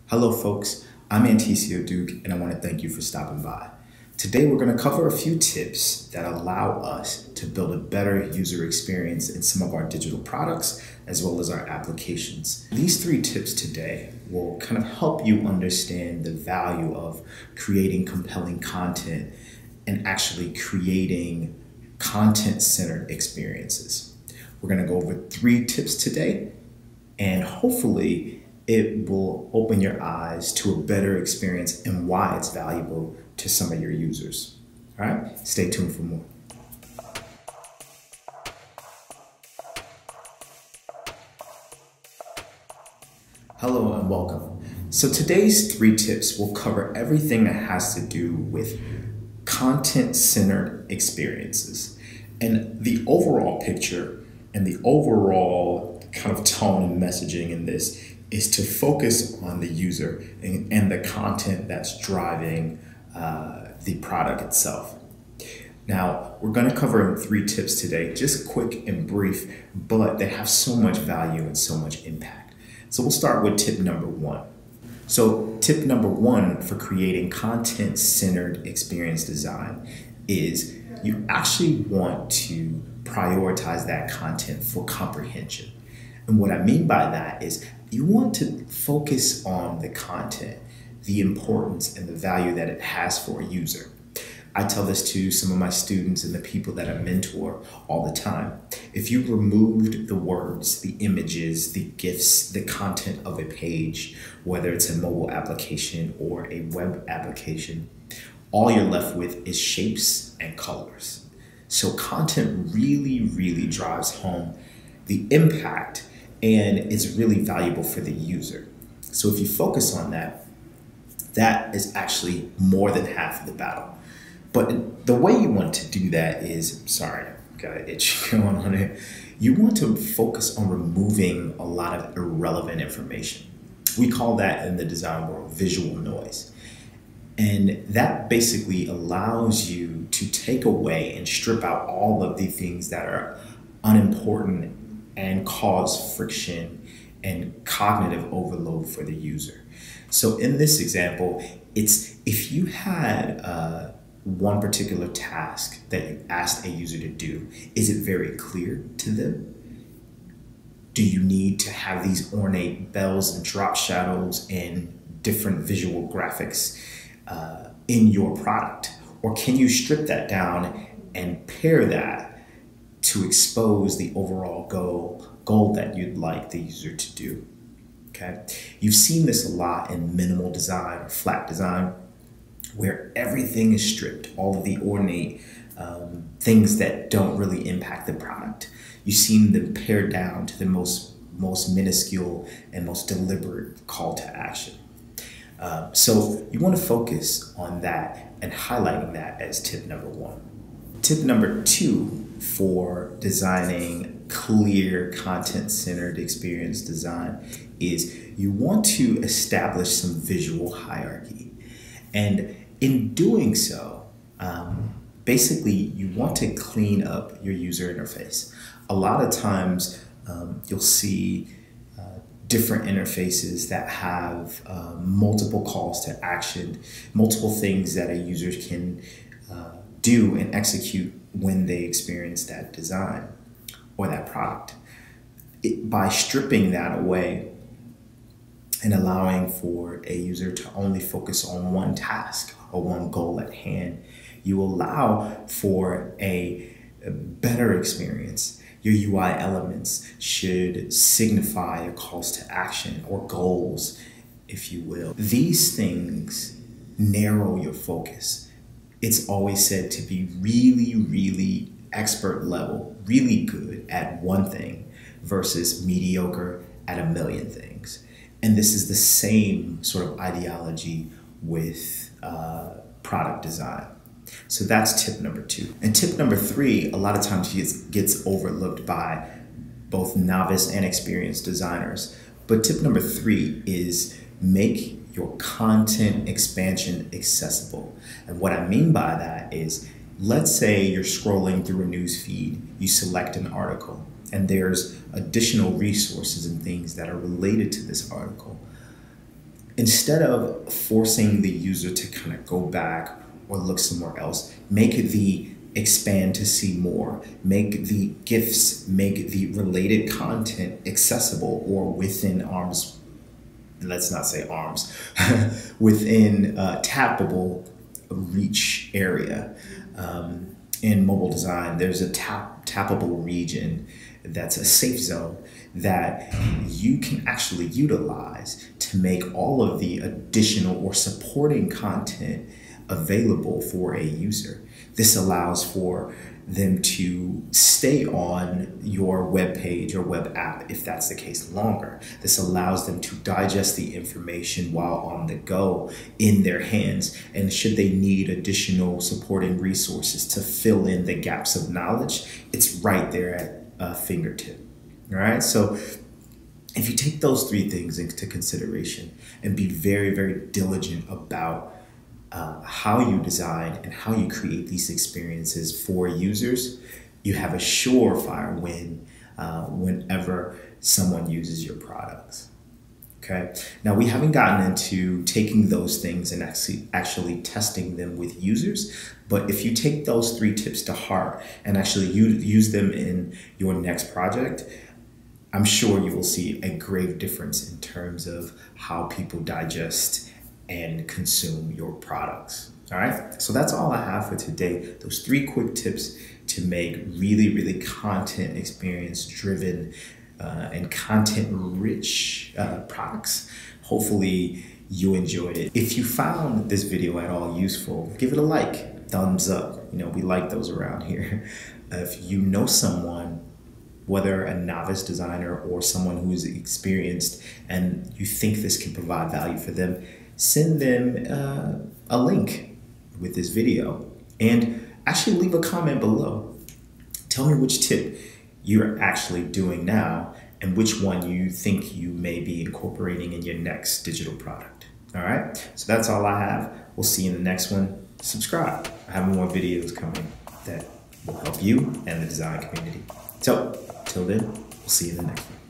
Hello folks, I'm Anticio Duke and I want to thank you for stopping by. Today we're going to cover a few tips that allow us to build a better user experience in some of our digital products as well as our applications. These 3 tips today will kind of help you understand the value of creating compelling content and actually creating content-centered experiences. We're going to go over 3 tips today and hopefully it will open your eyes to a better experience and why it's valuable to some of your users. All right, stay tuned for more. Hello and welcome. So today's 3 tips will cover everything that has to do with content-centered experiences. And the overall picture and the overall kind of tone and messaging in this is to focus on the user and the content that's driving the product itself. Now, we're going to cover 3 tips today, just quick and brief, but they have so much value and so much impact. So we'll start with tip number 1. So tip number 1 for creating content-centered experience design is you actually want to prioritize that content for comprehension. And what I mean by that is you want to focus on the content, the importance and the value that it has for a user. I tell this to some of my students and the people that I mentor all the time. If you removed the words, the images, the GIFs, the content of a page, whether it's a mobile application or a web application, all you're left with is shapes and colors. So content really drives home the impact and is really valuable for the user. So if you focus on that, that is actually more than half of the battle. But the way you want to do that is, sorry, got an itch going on here. You want to focus on removing a lot of irrelevant information. We call that in the design world visual noise. And that basically allows you to take away and strip out all of the things that are unimportant and cause friction and cognitive overload for the user. So in this example, it's if you had one particular task that you asked a user to do, is it very clear to them? Do you need to have these ornate bells and drop shadows and different visual graphics in your product? Or can you strip that down and pair that to expose the overall goal that you'd like the user to do? Okay, you've seen this a lot in minimal design or flat design, where everything is stripped, all of the ornate things that don't really impact the product. You've seen them pared down to the most minuscule and most deliberate call to action. So you want to focus on that and highlighting that as tip number 1. Tip number 2 for designing clear content-centered experience design is you want to establish some visual hierarchy. And in doing so, basically you want to clean up your user interface. A lot of times you'll see different interfaces that have multiple calls to action, multiple things that a user can do and execute when they experience that design or that product. By stripping that away and allowing for a user to only focus on one task or one goal at hand, you allow for a better experience. Your UI elements should signify a calls to action or goals, if you will. These things narrow your focus. It's always said to be really expert level, really good at one thing versus mediocre at a million things. And this is the same sort of ideology with product design. So that's tip number 2. And tip number 3, a lot of times gets overlooked by both novice and experienced designers. But tip number 3 is make your content expansion accessible. And what I mean by that is, let's say you're scrolling through a news feed, you select an article, and there's additional resources and things that are related to this article. instead of forcing the user to kind of go back or look somewhere else, make the expand to see more, make the GIFs, make the related content accessible or within arms, let's not say arms, within tappable reach area. In mobile design, there's a tappable region that's a safe zone that you can actually utilize to make all of the additional or supporting content available for a user. This allows for them to stay on your web page or web app, if that's the case, longer. This allows them to digest the information while on the go in their hands. And should they need additional supporting resources to fill in the gaps of knowledge, it's right there at a fingertip. All right. So if you take those three things into consideration and be very, very diligent about how you design and how you create these experiences for users, you have a surefire win whenever someone uses your products. Okay. Now, we haven't gotten into taking those things and actually testing them with users, but if you take those three tips to heart and actually use them in your next project, I'm sure you will see a great difference in terms of how people digest and consume your products. All right, so that's all I have for today. Those three quick tips to make really, really content experience driven and content rich products. Hopefully you enjoyed it. If you found this video at all useful, give it a like, thumbs up. You know, we like those around here. If you know someone, whether a novice designer or someone who is experienced and you think this can provide value for them, send them a link with this video and actually leave a comment below. Tell me which tip you're actually doing now and which one you think you may be incorporating in your next digital product. All right, so that's all I have. We'll see you in the next one. Subscribe. I have more videos coming that will help you and the design community. So till then, we'll see you in the next one.